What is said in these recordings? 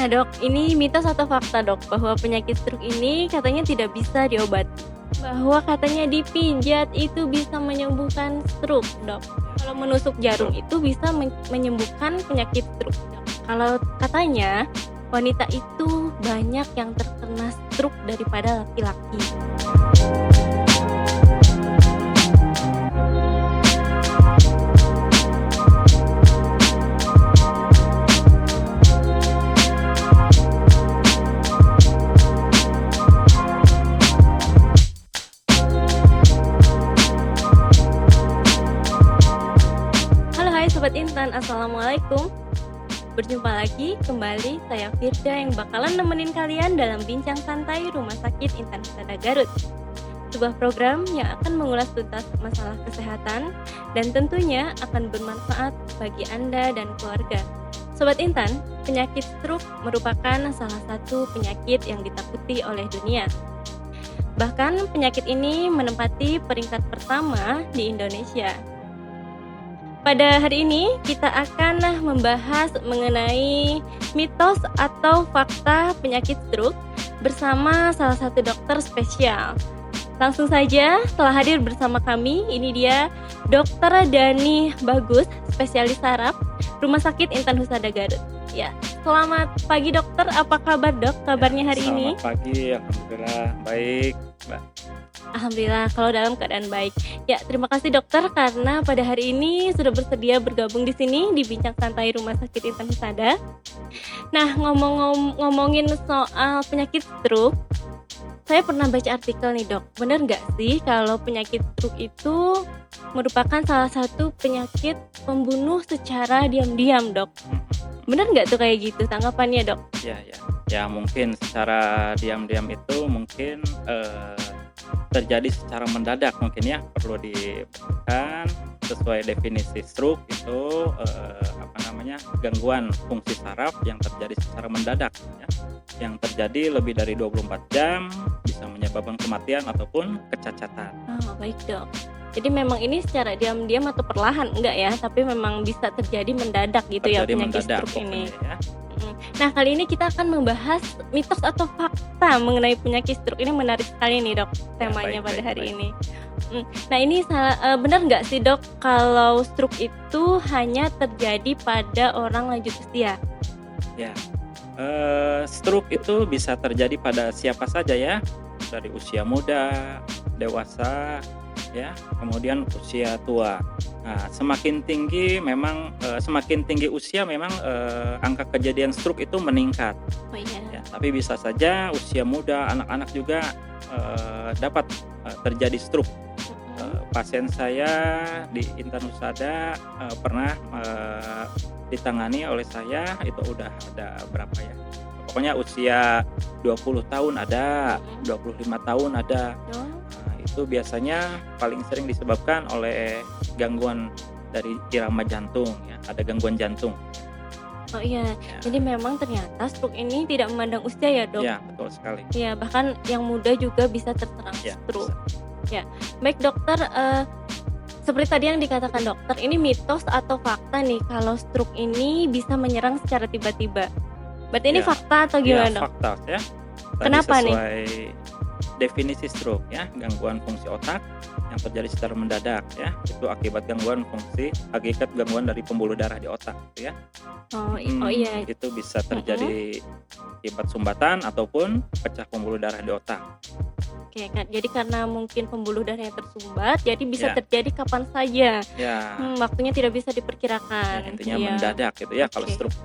Nah dok, ini mitos atau fakta dok bahwa penyakit stroke ini katanya tidak bisa diobati? Bahwa katanya dipijat itu bisa menyembuhkan stroke dok. Kalau menusuk jarum itu bisa menyembuhkan penyakit stroke dok. Kalau katanya wanita itu banyak yang terkena stroke daripada laki-laki. Halo hai Sobat Intan, Assalamualaikum. Berjumpa lagi kembali saya Firda yang bakalan nemenin kalian dalam bincang santai Rumah Sakit Intan Husada Garut. Sebuah program yang akan mengulas tuntas masalah kesehatan dan tentunya akan bermanfaat bagi Anda dan keluarga. Sobat Intan, penyakit stroke merupakan salah satu penyakit yang ditakuti oleh dunia. Bahkan penyakit ini menempati peringkat pertama di Indonesia. Pada hari ini kita akan membahas mengenai mitos atau fakta penyakit stroke bersama salah satu dokter spesial. Langsung saja telah hadir bersama kami, ini dia Dr. Dani Bagus, spesialis saraf Rumah Sakit Intan Husada Garut. Ya, selamat pagi dokter, apa kabar dok? Kabarnya hari ini? Selamat pagi, alhamdulillah baik, Mbak. Alhamdulillah kalau dalam keadaan baik. Ya, terima kasih dokter karena pada hari ini sudah bersedia bergabung di sini di Bincang Santai Rumah Sakit Intan Husada. Nah, ngomongin soal penyakit stroke, saya pernah baca artikel nih dok. Benar nggak sih kalau penyakit stroke itu merupakan salah satu penyakit pembunuh secara diam-diam dok? Benar nggak tuh kayak gitu tanggapannya dok? Ya mungkin secara diam-diam itu mungkin terjadi secara mendadak mungkin ya, perlu diberikan sesuai definisi stroke itu gangguan fungsi saraf yang terjadi secara mendadak ya, yang terjadi lebih dari 24 jam, bisa menyebabkan kematian ataupun kecacatan. Oh baik dok, jadi memang ini secara diam-diam atau perlahan enggak ya, tapi memang bisa terjadi mendadak gitu terjadi ya penyakit stroke ini ya. Nah kali ini kita akan membahas mitos atau fakta mengenai penyakit stroke ini. Menarik sekali nih dok temanya pada hari ini. Nah ini benar nggak sih dok kalau stroke itu hanya terjadi pada orang lanjut usia? Ya, stroke itu bisa terjadi pada siapa saja ya, dari usia muda, dewasa, ya, kemudian usia tua. Nah, semakin tinggi usia memang angka kejadian stroke itu meningkat. Oh iya. Ya, tapi bisa saja usia muda, anak-anak juga dapat terjadi stroke. Pasien saya di Intan Husada pernah ditangani oleh saya, itu udah ada berapa ya? Pokoknya usia 20 tahun ada, 25 tahun ada. Itu biasanya paling sering disebabkan oleh gangguan dari irama jantung ya, ada gangguan jantung. Oh iya, jadi memang ternyata stroke ini tidak memandang usia ya dok? Ya betul sekali. Ya bahkan yang muda juga bisa terserang stroke. Ya baik dokter, seperti tadi yang dikatakan dokter, ini mitos atau fakta nih kalau stroke ini bisa menyerang secara tiba-tiba? Berarti ini fakta atau gimana dok? Fakta ya. Kenapa nih? Definisi stroke ya, gangguan fungsi otak yang terjadi secara mendadak ya, itu akibat gangguan dari pembuluh darah di otak gitu ya. Oh iya. Itu bisa terjadi akibat sumbatan ataupun pecah pembuluh darah di otak. Oke, jadi karena mungkin pembuluh darahnya tersumbat, jadi bisa terjadi kapan saja. Ya. Waktunya tidak bisa diperkirakan. Ya, intinya mendadak gitu ya kalau stroke.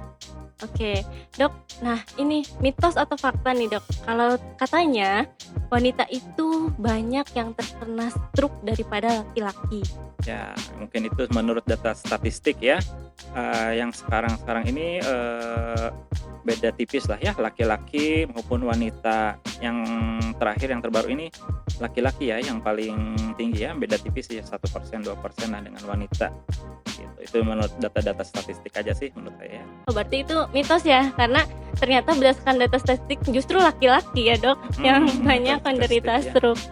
Oke, dok. Nah, ini mitos atau fakta nih, dok. Kalau katanya wanita itu banyak yang terkena stroke daripada laki-laki. Ya, mungkin itu menurut data statistik ya. Yang sekarang ini beda tipis lah ya, laki-laki maupun wanita. Yang terakhir yang terbaru ini laki-laki ya yang paling tinggi ya, beda tipis ya 1%, 2% lah dengan wanita. Itu menurut data-data statistik aja sih menurut saya. Oh, berarti itu mitos ya, karena ternyata berdasarkan data statistik justru laki-laki ya dok yang banyak menderita stroke.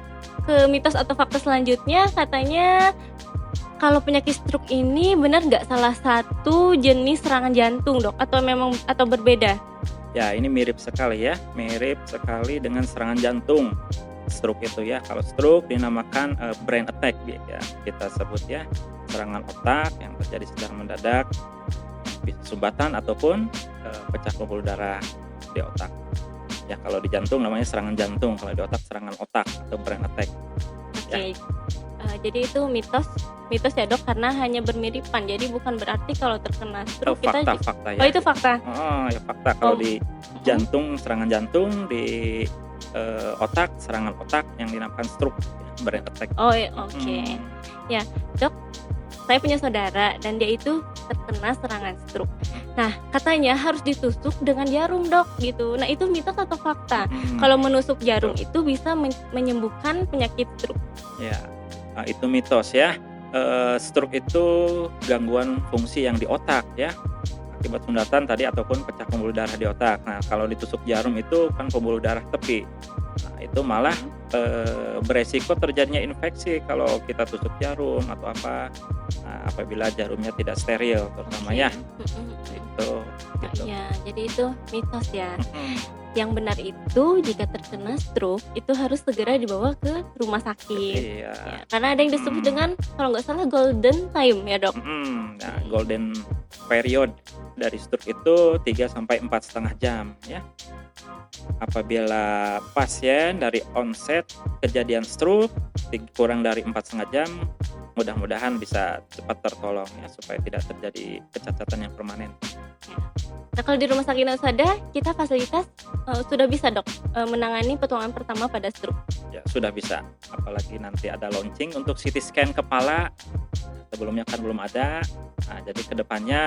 Ke mitos atau fakta selanjutnya, katanya kalau penyakit stroke ini benar nggak salah satu jenis serangan jantung dok, atau berbeda? Ya, ini mirip sekali ya, mirip sekali dengan serangan jantung. Stroke itu ya, kalau stroke dinamakan brain attack ya, kita sebut ya, serangan otak yang terjadi secara mendadak, bisa sumbatan ataupun pecah pembuluh darah di otak. Ya, kalau di jantung namanya serangan jantung, kalau di otak serangan otak atau brain attack. Oke. Jadi itu mitos ya dok, karena hanya bermiripan. Jadi bukan berarti kalau terkena stroke kita. Fakta ya. Oh itu fakta. Oh ya fakta. Kalau di jantung serangan jantung, di otak serangan otak yang dinamakan stroke, ya, brain attack. Oh ya, oke. Ya dok, saya punya saudara dan dia itu terkena serangan stroke. Nah katanya harus ditusuk dengan jarum dok gitu. Nah itu mitos atau fakta? Kalau menusuk jarum itu bisa menyembuhkan penyakit stroke. Ya, itu mitos ya. Stroke itu gangguan fungsi yang di otak ya, akibat sumbatan tadi ataupun pecah pembuluh darah di otak. Nah kalau ditusuk jarum itu kan pembuluh darah tepi. Nah, itu malah beresiko terjadinya infeksi kalau kita tusuk jarum atau apa, apabila jarumnya tidak steril terutama ya. Itu gitu. Ya, jadi itu mitos ya. Yang benar itu jika terkena stroke itu harus segera dibawa ke rumah sakit. Iya. Ya, karena ada yang disebut dengan kalau nggak salah golden time ya dok. Nah, golden period dari stroke itu 3-4,5 jam ya. Apabila pasien dari onset kejadian stroke kurang dari 4,5 jam, mudah-mudahan bisa cepat tertolong ya, supaya tidak terjadi kecacatan yang permanen. Nah kalau di rumah sakit Nusada kita fasilitas sudah bisa dok menangani pertolongan pertama pada stroke. Ya sudah bisa, apalagi nanti ada launching untuk CT scan kepala, sebelumnya kan belum ada. Nah, jadi kedepannya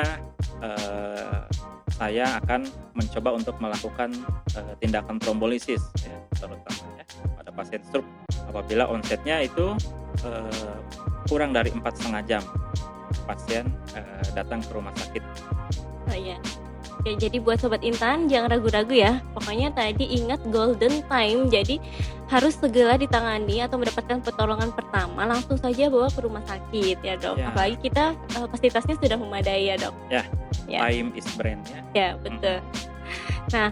saya akan mencoba untuk melakukan tindakan trombolisis ya, terutama ya pada pasien stroke apabila onsetnya itu kurang dari 4,5 jam pasien datang ke rumah sakit. Oh iya. Oke, jadi buat Sobat Intan jangan ragu-ragu ya. Pokoknya tadi ingat golden time. Jadi harus segera ditangani atau mendapatkan pertolongan pertama, langsung saja bawa ke rumah sakit ya dok. Ya. Apalagi kita fasilitasnya sudah memadai ya dok. Ya, time is brain ya. Ya betul. Nah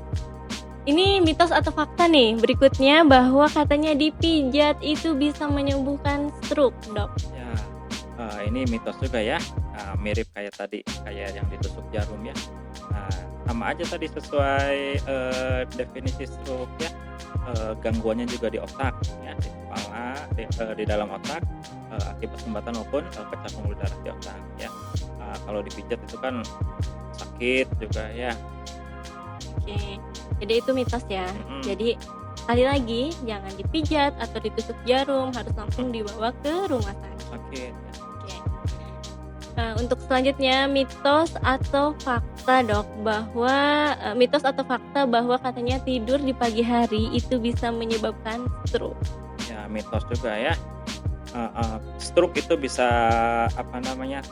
ini mitos atau fakta nih berikutnya, bahwa katanya dipijat itu bisa menyembuhkan stroke dok. Ya, ini mitos juga ya. Mirip kayak tadi, kayak yang ditusuk jarum ya. Sama aja tadi sesuai definisi stroke ya. Gangguannya juga di otak ya, di kepala, di dalam otak, akibat sumbatan maupun pecah pembuluh darah di otak ya. Kalau dipijat itu kan sakit juga ya. Oke, jadi itu mitos ya. Jadi sekali lagi jangan dipijat atau ditusuk jarum, harus langsung dibawa ke rumah sakit. Untuk selanjutnya mitos atau fakta dok, bahwa mitos atau fakta bahwa katanya tidur di pagi hari itu bisa menyebabkan stroke. Ya mitos juga ya. Stroke itu bisa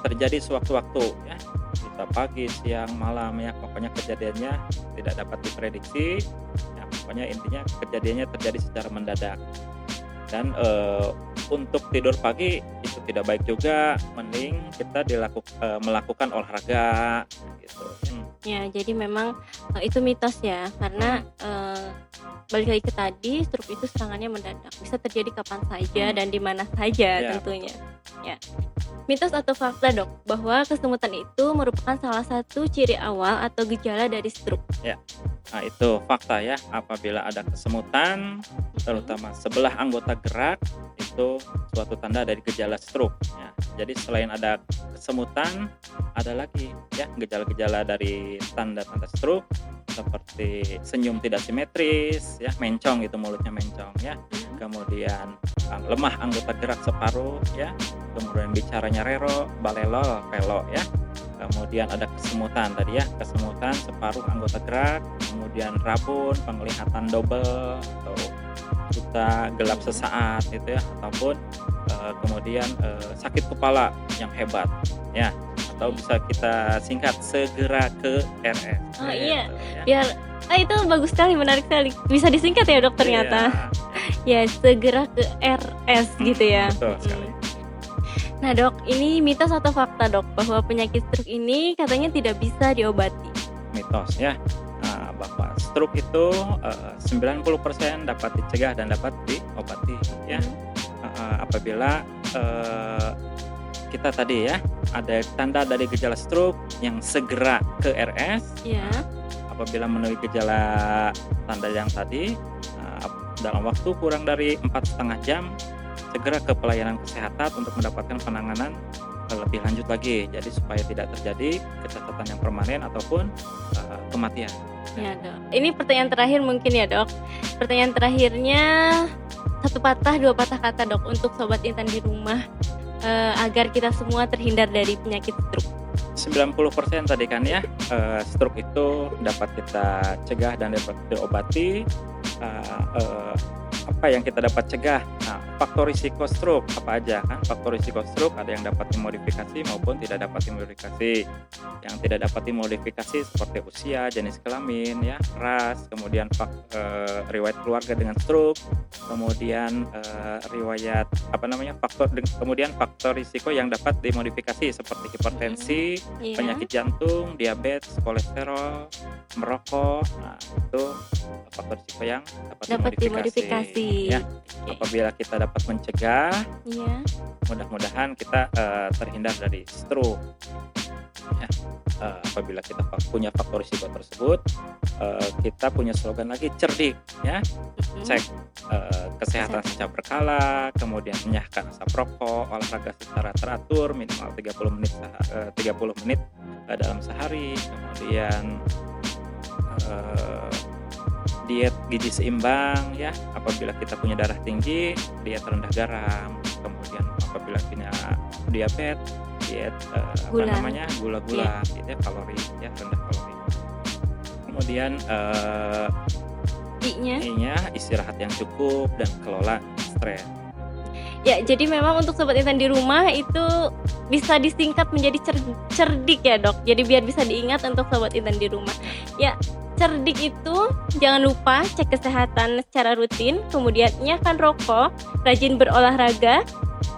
terjadi sewaktu-waktu ya, bisa pagi, siang, malam ya, pokoknya kejadiannya tidak dapat diprediksi ya, pokoknya intinya kejadiannya terjadi secara mendadak. Dan untuk tidur pagi itu tidak baik juga, mending kita melakukan olahraga gitu. Ya, jadi memang itu mitos ya, karena balik lagi ke tadi, stroke itu serangannya mendadak, bisa terjadi kapan saja dan di mana saja tentunya. Ya. Mitos atau fakta dok, bahwa kesemutan itu merupakan salah satu ciri awal atau gejala dari stroke. Ya, nah itu fakta ya. Apabila ada kesemutan, terutama sebelah anggota gerak, itu suatu tanda dari gejala stroke. Ya, jadi selain ada kesemutan, ada lagi ya gejala-gejala dari tanda-tanda stroke, seperti senyum tidak simetris, ya mencong itu mulutnya mencong ya. Kemudian lemah anggota gerak separuh ya. Kemudian bicaranya rero, balelol, pelo ya. Kemudian ada kesemutan tadi ya, kesemutan separuh anggota gerak, kemudian rabun, penglihatan double atau buta, gelap sesaat gitu ya, ataupun kemudian sakit kepala yang hebat ya, atau bisa kita singkat segera ke RS. Oh iya, biar itu bagus sekali, menarik sekali. Bisa disingkat ya dok ternyata. Ya, segera ke RS gitu ya. Betul sekali. Nah dok, ini mitos atau fakta dok, bahwa penyakit stroke ini katanya tidak bisa diobati? Mitos ya. bahwa stroke itu 90% dapat dicegah dan dapat diobati ya. Apabila kita tadi ya ada tanda dari gejala stroke yang segera ke RS. Ya. Apabila memenuhi gejala tanda yang tadi, dalam waktu kurang dari 4,5 jam segera ke pelayanan kesehatan untuk mendapatkan penanganan lebih lanjut lagi. Jadi supaya tidak terjadi kecacatan yang permanen ataupun kematian. Ya dok. Ini pertanyaan terakhir mungkin ya dok. Pertanyaan terakhirnya satu patah dua patah kata dok untuk sobat Intan di rumah agar kita semua terhindar dari penyakit stroke. 90% tadi kan ya, stroke itu dapat kita cegah dan dapat diobati. Apa yang kita dapat cegah? Nah, faktor risiko stroke apa aja kan? Faktor risiko stroke ada yang dapat dimodifikasi maupun tidak dapat dimodifikasi. Yang tidak dapat dimodifikasi seperti usia, jenis kelamin, ya, ras, kemudian riwayat keluarga dengan stroke, kemudian riwayat kemudian faktor risiko yang dapat dimodifikasi seperti hipertensi, penyakit jantung, diabetes, kolesterol, merokok. Nah, itu faktor risiko yang dapat dimodifikasi. Ya. Apabila kita dapat mencegah, mudah-mudahan kita terhindar dari stroke. Ya. Apabila kita punya faktor risiko tersebut, kita punya slogan lagi, cerdik, ya. Cek kesehatan secara berkala, kemudian menyahkan asap rokok, olahraga secara teratur minimal 30 menit dalam sehari, kemudian diet gizi seimbang, ya. Apabila kita punya darah tinggi, diet rendah garam, kemudian apabila punya diabetes, diet gula-gula, gitu ya, kalori, ya, rendah kalori. Kemudian I-nya istirahat yang cukup dan kelola stres. Ya, jadi memang untuk sobat Intan di rumah itu bisa disingkat menjadi cerdik ya dok. Jadi biar bisa diingat untuk sobat Intan di rumah. Ya, cerdik itu jangan lupa cek kesehatan secara rutin, kemudian nyahkan rokok, rajin berolahraga,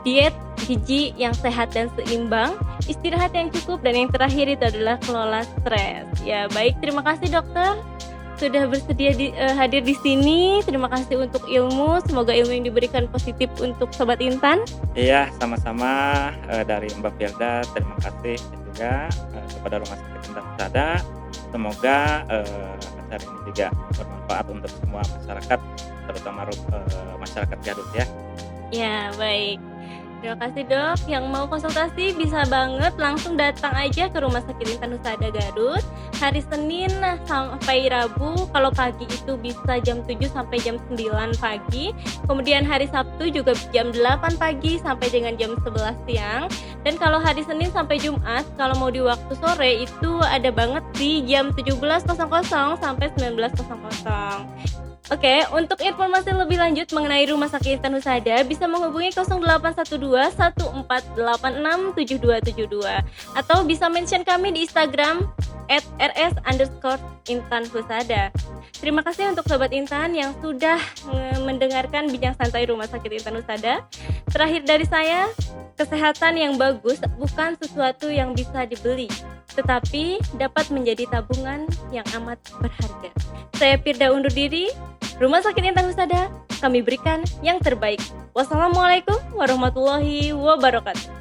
diet gizi yang sehat dan seimbang, istirahat yang cukup, dan yang terakhir itu adalah kelola stres. Ya, baik, terima kasih dokter sudah bersedia hadir di sini. Terima kasih untuk ilmu. Semoga ilmu yang diberikan positif untuk sobat Intan. Iya, sama-sama dari Mbak Firda. Terima kasih juga kepada Rumah Sakit Intan Husada. Semoga acara ini juga bermanfaat untuk semua masyarakat, terutama masyarakat Garut ya. Ya, baik. Terima kasih dok. Yang mau konsultasi bisa banget langsung datang aja ke Rumah Sakit Intan Husada Garut hari Senin sampai Rabu. Kalau pagi itu bisa jam 7 sampai jam 9 pagi. Kemudian hari Sabtu juga jam 8 pagi sampai dengan jam 11 siang. Dan kalau hari Senin sampai Jumat, kalau mau di waktu sore itu ada banget di jam 17.00 sampai 19.00. Oke, untuk informasi lebih lanjut mengenai Rumah Sakit Intan Husada bisa menghubungi 0812 1486 7272 atau bisa mention kami di Instagram @rs_intanhusada. Terima kasih untuk sobat Intan yang sudah mendengarkan bincang santai Rumah Sakit Intan Husada. Terakhir dari saya, kesehatan yang bagus bukan sesuatu yang bisa dibeli, tetapi dapat menjadi tabungan yang amat berharga. Saya Firda undur diri. Rumah Sakit Intan Husada, kami berikan yang terbaik. Wassalamualaikum warahmatullahi wabarakatuh.